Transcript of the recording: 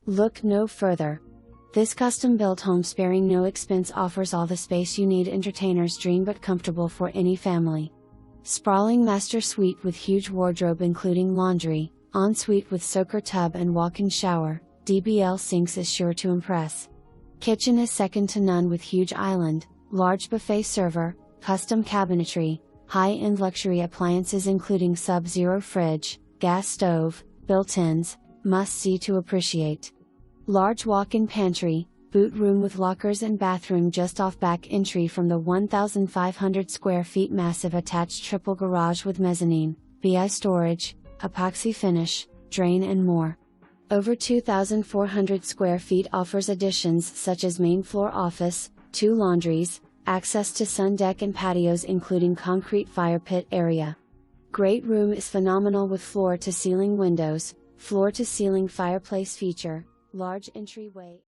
Look no further. This custom-built home sparing no expense offers all the space you need, entertainer's dream but comfortable for any family. Sprawling master suite with huge wardrobe including laundry, ensuite with soaker tub and walk-in shower, DBL sinks is sure to impress. Kitchen is second to none with huge island, large buffet server, custom cabinetry, high-end luxury appliances including sub-zero fridge, gas stove, built-ins, must-see to appreciate. Large walk-in pantry, boot room with lockers and bathroom just off back entry from the 1,500 square feet massive attached triple garage with mezzanine, BI storage, epoxy finish, drain and more. Over 2,400 square feet offers additions such as main floor office, 2 laundries, access to sun deck and patios including concrete fire pit area. Great room is phenomenal with floor to ceiling windows, floor to ceiling fireplace feature, large entryway.